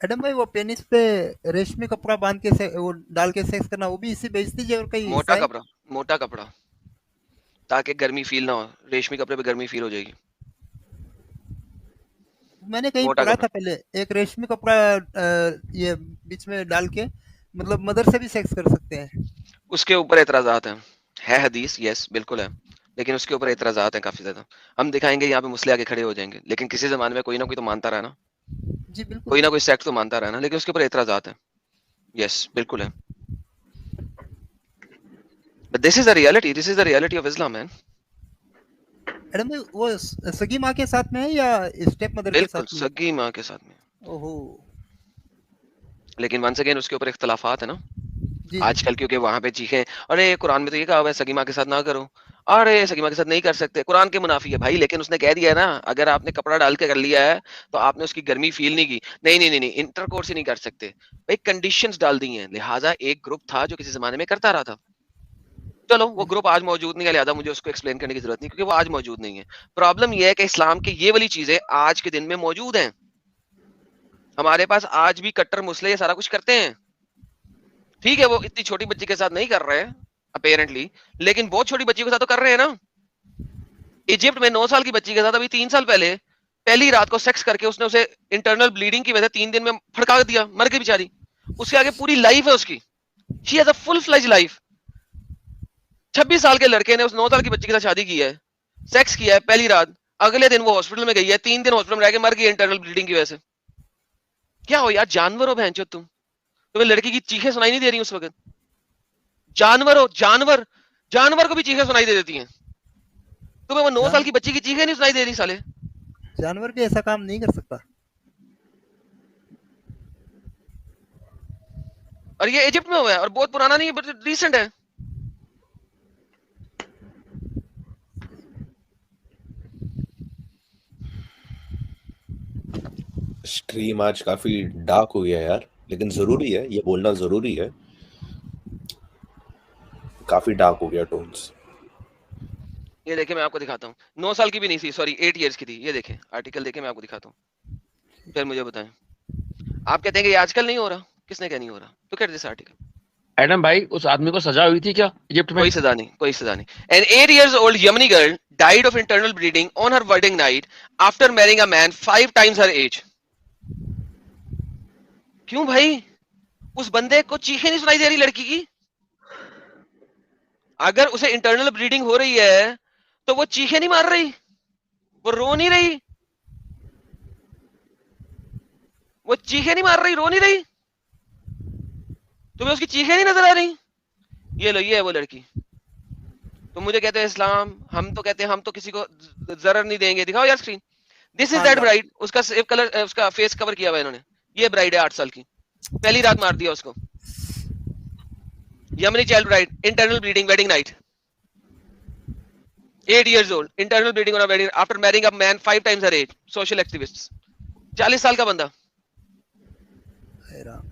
Adam भाई, वो penis पे रेशमी कपड़ा बांध के वो डाल के सेक्स करना, वो भी इसी बेइज्जती जो का ही हिस्सा मोटा है। कपड़ा, मोटा कपड़ा, ताकि गर्मी फील ना हो। रेशमी कपड़े पे गर्मी फील हो जाएगी। मैंने कहीं मोटा पढ़ा कपड़ा। था पहले, एक रेशमी कपड़ा ये बीच में डाल के मतलब मदर से भी सेक्स कर सकते हैं। उसके ऊपर एतराजात हैं। है हदीस, यस बिल्कुल है। लेकिन उसके ऊपर एतराजात हैं काफी ज्यादा। हम दिखाएंगे, यहाँ पे मुस्लिम आके खड़े हो जाएंगे, लेकिन किसी जमाने में कोई ना कोई तो मानता रहा ना। जी बिल्कुल। कोई ना कोई सेक्ट तो मानता रहा ना, लेकिन उसके ऊपर एतराजात हैं। यस बिल्कुल है। But this is the reality, this is the reality of Islam man. Adam भाई, वो सगी माँ के साथ में है या स्टेप मदर के बिल्कुल साथ में है? सगी माँ के साथ में। ओहो। लेकिन वंस अगेन उसके ऊपर इख्तलाफात है ना। जी जी। आजकल क्योंकि वहां पे चीखें, अरे कुरान में तो ये कहा हुआ है सगी माँ के साथ ना करो। अरे सगी माँ के साथ नहीं कर सकते, कुरान के मुनाफी है भाई। लेकिन उसने कह दिया है ना, अगर आपने कपड़ा डाल के कर लिया है तो आपने उसकी गर्मी फील नहीं की। नहीं नहीं नहीं नहीं, इंटरकोर्स ही नहीं कर सकते भाई, कंडीशंस डाल दी हैं। लिहाजा एक ग्रुप था जो किसी जमाने में करता रहा था। चलो वो बिल्कुल। ग्रुप आज मौजूद नहीं है, लिहाजा मुझे उसको एक्सप्लेन करने की जरूरत नहीं, क्योंकि वो आज मौजूद नहीं है। प्रॉब्लम यह है कि इस्लाम की ये वाली चीजें आज के दिन में मौजूद हैं। हमारे पास आज भी कट्टर मुसले ये सारा कुछ करते हैं। ठीक है, वो इतनी छोटी बच्ची के साथ नहीं कर रहे हैं अपेरेंटली, लेकिन बहुत छोटी बच्ची के साथ तो कर रहे हैं ना। इजिप्ट में 9 साल की बच्ची के साथ अभी 3 साल पहले पहली रात को सेक्स करके उसने उसे इंटरनल ब्लीडिंग की वजह से 3 दिन में फड़का दिया, मर गई बेचारी। उसके आगे पूरी लाइफ है उसकी। She has a full fledge life. 26 साल के लड़के ने उस 9 साल की बच्ची के साथ शादी की है, सेक्स किया है पहली रात। अगले दिन वो हॉस्पिटल में गई है, 3 दिन हॉस्पिटल में रह के मर गई इंटरनल ब्लीडिंग की वजह से। क्या हो यार, जानवर हो बहनचोद तुम। तुम्हें लड़की की चीखें सुनाई नहीं दे रही उस वक्त? जानवर हो, जानवर। जानवर को भी चीखें सुनाई दे देती हैं। तुम्हें वो 9 साल जान की बच्ची की चीखें नहीं सुनाई दे रही साले? जानवर भी ऐसा काम नहीं कर सकता। और ये इजिप्ट में हुआ है, और बहुत पुराना नहीं है, रिसेंट है। स्ट्रीम आज काफी डार्क हो गया यार, लेकिन जरूरी है, ये बोलना जरूरी है। काफी डार्क हो गया टोन्स। ये देखे मैं आपको दिखाता हूँ। 9 साल की भी नहीं थी, सॉरी 8 ईयर्स की थी। ये देखे आर्टिकल, देखे मैं आपको दिखाता हूँ, फिर मुझे बताएं। आप कहते हैं कि ये आजकल नहीं हो रहा, किसने कहा नहीं हो रहा? तो कहते दिस आर्टिकल। एडम भाई, उस आदमी को सजा हुई थी क्या इजिप्ट में? कोई सजा नहीं, कोई सजा नहीं। An 8 years old Yemeni girl died of internal bleeding on her wedding night after marrying a man 5 times her age। क्यों भाई? उस बंदे को चीखें नहीं सुनाई दे रही लड़की की? अगर उसे इंटरनल ब्लीडिंग हो रही है तो वो चीखें नहीं मार रही, वो रो नहीं रही, वो चीखें नहीं मार रही, रो नहीं रही। तुम्हें उसकी चीखें नहीं नजर आ रही? ये लो, ये है वो लड़की। तुम मुझे कहते हो इस्लाम, हम तो कहते हैं हम तो किसी को जरर नहीं देंगे। दिखाओ यार स्क्रीन। दिस इज हाँ दैट दा, ब्राइड। उसका सेफ कलर, उसका फेस कवर किया हुआ है इन्होंने। ये ब्राइड है 8 साल की, पहली रात मार दिया उसको। Yemeni child bride, internal bleeding, wedding night, 8 years old, internal bleeding on a wedding after marrying a man 5 times her age, social activists। 40 साल का बंदा। हे राम।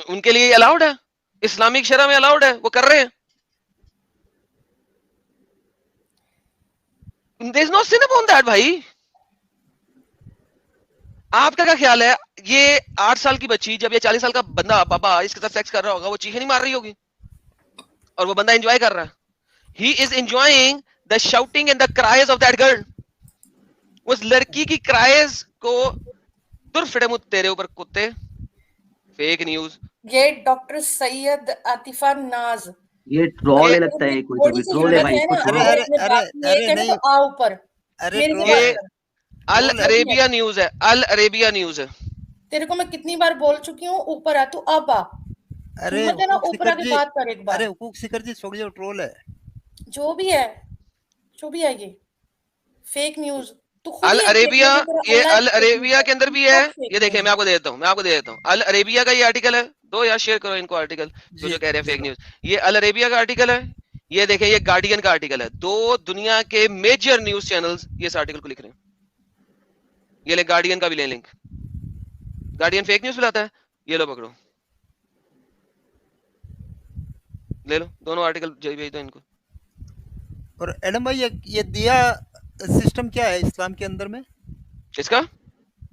उनके लिए अलाउड है, इस्लामिक शरा में अलाउड है, वो कर रहे हैं। There is no sin upon that भाई। आपका क्या ख्याल है? ये 8 साल की बच्ची, जब ये 40 साल का बंदा बाबा इसके साथ सेक्स कर रहा होगा, वो चीखें नहीं मार रही होगी? और वो बंदा एंजॉय कर रहा है। He is enjoying the shouting and the cries of that girl. उस लड़की की क्राइज को, तुर फिटे मुझ तेरे ऊपर कुत्ते। Fake news. ये डॉक्टर सैयद आतिफा नाज, ये ट्रोल ये है लगता है, कोई तो थोड़ी भी सी ट्रोल है हिम्मत भाई, है इसको ना, अरे छोड़ो। अगर अरे इसमें अरे बात एक अरे है ना, नहीं। तो आ ऊपर अरे मेरे से ट्रोल ये है, बात कर। अल ट्रोल है। जो भी है, अरेबिया न्यूज है, अल अरेबिया न्यूज है। तेरे को मैं कितनी बार बोल चुकी हूँ, ऊपर आ, तू अब आ। अरे हिम्मत है ना, हुकूक ऊपर सिकर आके जी। बात कर एक अरे बार। हुकूक सिकर जी, छोड़ जो ट्रोल है। जो भी है, जो भी है, ये फेक न्यूज। तू खुद अल ही एक फेक अरेबिया, न्यूज है, तेरा ये अल्लाह एक अल फेक न्यूज अरेबिया है, के अंदर तुम भी है। सब फेक ये देखिए न्यूज मैं है। आपको दे देता हूँ, मैं आपको दे देता हूँ। अल अरेबिया का ये आर्टिकल है। दो यार, शेयर करो इनको आर्टिकल, जो जी जो कह रहे हैं दे फेक रहा न्यूज। ये अल अरेबिया का आर्टिकल है। ये देखें, ये गार्डियन का आर्टिकल है। दो दुनिया के मेजर न्यूज चैनल्स ये इस आर्टिकल को लिख रहे हैं। ये ले, गार्डियन का भी ले लिंक। गार्डियन फेक न्यूज फैलाता है। ये लो पकड़ो, ले लो दोनों आर्टिकल, भेज दो इनको। हूँ। और एडम भाई, ये दिया सिस्टम क्या है इस्लाम के अंदर में? किसका?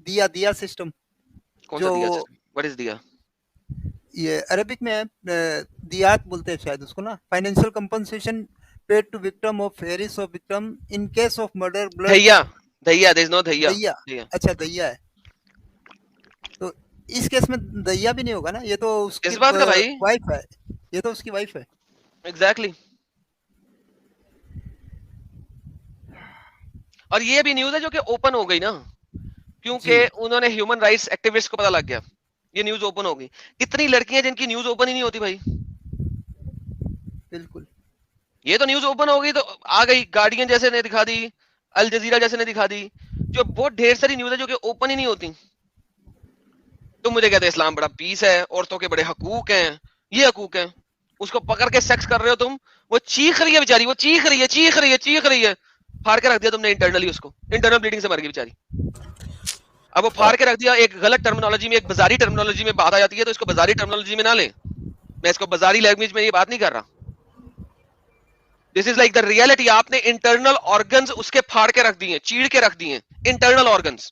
दिया सिस्टम, कौन सा जो दिया सिस्टम? व्हाट इज दिया? ये अरबिक में है, दियात बोलते हैं शायद उसको ना, financial compensation paid to victim of heirs of victim in case of murder blood. धैया, धैया, देयर इज नो धैया। दैया, धैया अच्छा दैया है। तो इस केस में दैया भी नहीं होगा ना, ये तो उसकी किस बात का भाई? वाइफ है, ये तो उसकी वाइफ है। एग्जैक्टली। और ये भी न्यूज है जो कि ओपन हो गई ना, क्योंकि जी उन्होंने ह्यूमन राइट्स एक्टिविस्ट को पता लग गया, ये न्यूज ओपन हो गई। कितनी लड़कियां जिनकी न्यूज ओपन ही नहीं होती भाई, बिल्कुल। ये तो न्यूज ओपन हो गई तो आ गई। गार्डियन जैसे ने दिखा दी, अल जजीरा जैसे ने दिखा दी, जो बहुत ढेर सारी न्यूज है जो कि ओपन ही नहीं होती। तो मुझे कहते हैं इस्लाम बड़ा पीस है, औरतों के बड़े हकूक हैं, ये हकूक हैं। उसको पकड़ के सेक्स कर रहे हो तुम, वो चीख रही है बेचारी, वो चीख रही है, चीख रही है, चीख रही है, फाड़ के रख दिया तुमने इंटरनली, उसको इंटरनल ब्लीडिंग से मर गई बेचारी। अब वो फाड़ के रख दिया, एक गलत टर्मिनोलॉजी में, एक बाजारी टर्मिनोलॉजी में बात आ जाती है, तो इसको बाजारी टर्मिनोलॉजी में ना ले। मैं इसको बाजारी लैंग्वेज में ये बात नहीं कर रहा। This is like the reality. आपने इंटरनल ऑर्गन्स उसके फाड़ के रख दिए, चीड़ के रख दिए, इंटरनल ऑर्गन्स।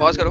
पॉज करो।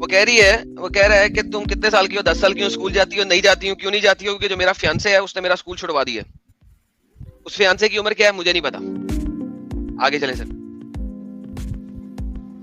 वो कह रही है, वो कह रहा है कि तुम कितने साल की हो? 10 साल की हो, स्कूल जाती हो? नहीं जाती हो। क्यों नहीं जाती हो? क्योंकि जो मेरा फियांसे है उसने मेरा स्कूल छुड़वा दिया। उस फियांसे की उम्र क्या है मुझे नहीं पता। आगे चले सर।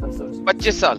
25. 25 साल।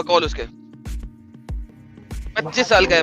बकौल उसके। 25 साल का है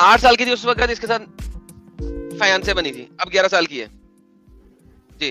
8 साल की थी उस वक्त इसके साथ फायांसे बनी थी। अब 11 साल की है जी।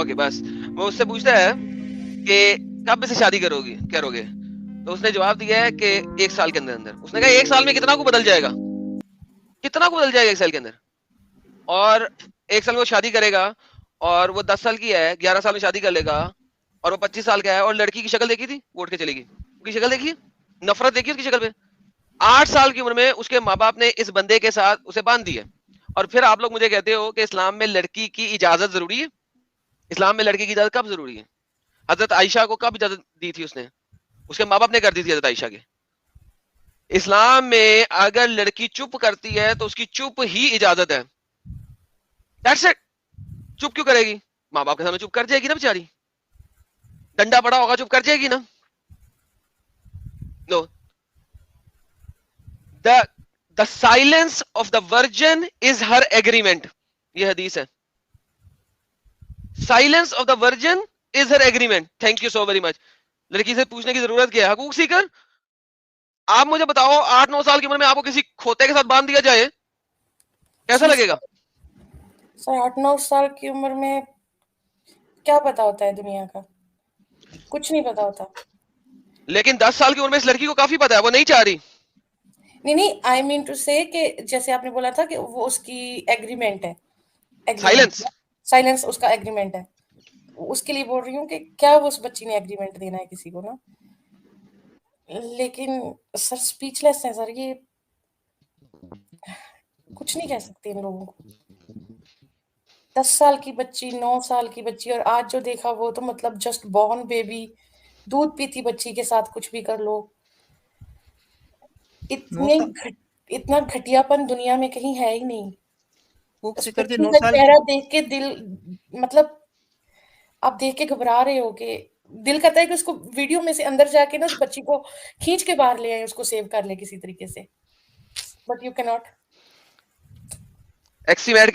ओके बस वो उससे पूछता है कि कब से शादी करोगे? तो उसने जवाब दिया है कि 1 साल के अंदर अंदर। उसने कहा 1 साल में कितना को बदल जाएगा? कितना को बदल जाएगा 1 साल के अंदर? और 1 साल में वो शादी करेगा और वो 10 साल की है, 11 साल में शादी कर लेगा और वो 25 साल का है। और लड़की की शक्ल देखी थी? वोट के चलेगी। उसकी शक्ल देखी? नफरत देखी उसकी शक्ल पे? 8 साल की उम्र में उसके माँ बाप ने इस बंदे के साथ उसे बांध दिया। और फिर आप लोग मुझे कहते हो कि इस्लाम में लड़की की इजाजत जरूरी है? इस्लाम में लड़की की इजाजत कब जरूरी है? हजरत आयशा को कब इजाजत दी थी उसने? उसके माँ बाप ने कर दी थी हजरत आयशा के। इस्लाम में अगर लड़की चुप करती है तो उसकी चुप ही इजाजत है। That's it. चुप क्यों करेगी? माँ बाप के सामने चुप कर जाएगी ना बेचारी। डंडा पड़ा होगा चुप कर जाएगी ना? No. The silence of the virgin is her agreement. ये हदीस है। Silence of the virgin is her agreement. Thank you so very much. लड़की से पूछने की जरूरत क्या है? हकूक सीकर, आप मुझे बताओ 8-9 साल की उम्र में आपको किसी खोते के साथ बांध दिया जाए, कैसा लगेगा? सर 8-9 साल की उम्र में क्या पता होता है दुनिया का? कुछ नहीं पता होता। लेकिन 10 साल की उम्र में इस लड़की को काफी पता है, वो नहीं चाह रही। नहीं, आई मीन टू से कि जैसे आपने बोला था कि वो उसकी एग्रीमेंट है। साइलेंस उसका एग्रीमेंट है। उसके लिए बोल रही हूँ कि क्या वो उस बच्ची ने एग्रीमेंट देना है किसी को ना? लेकिन सर स्पीचलेस है सर, ये कुछ नहीं कह सकते इन लोगों को। 10 साल की बच्ची, 9 साल की बच्ची, और आज जो देखा वो तो मतलब जस्ट बॉर्न बेबी, दूध पीती बच्ची के साथ कुछ भी कर लो। इतना घटियापन दुनिया में कहीं है ही नहीं। उस बच्ची का चेहरा देख के दिल, मतलब आप देख के घबरा रहे हो कि दिल करता है कि उसको वीडियो में से अंदर जाके ना उस बच्ची को खींच के बाहर ले आए, उसको सेव कर ले किसी तरीके से, बट यू कैन नॉट। एक्सीमेट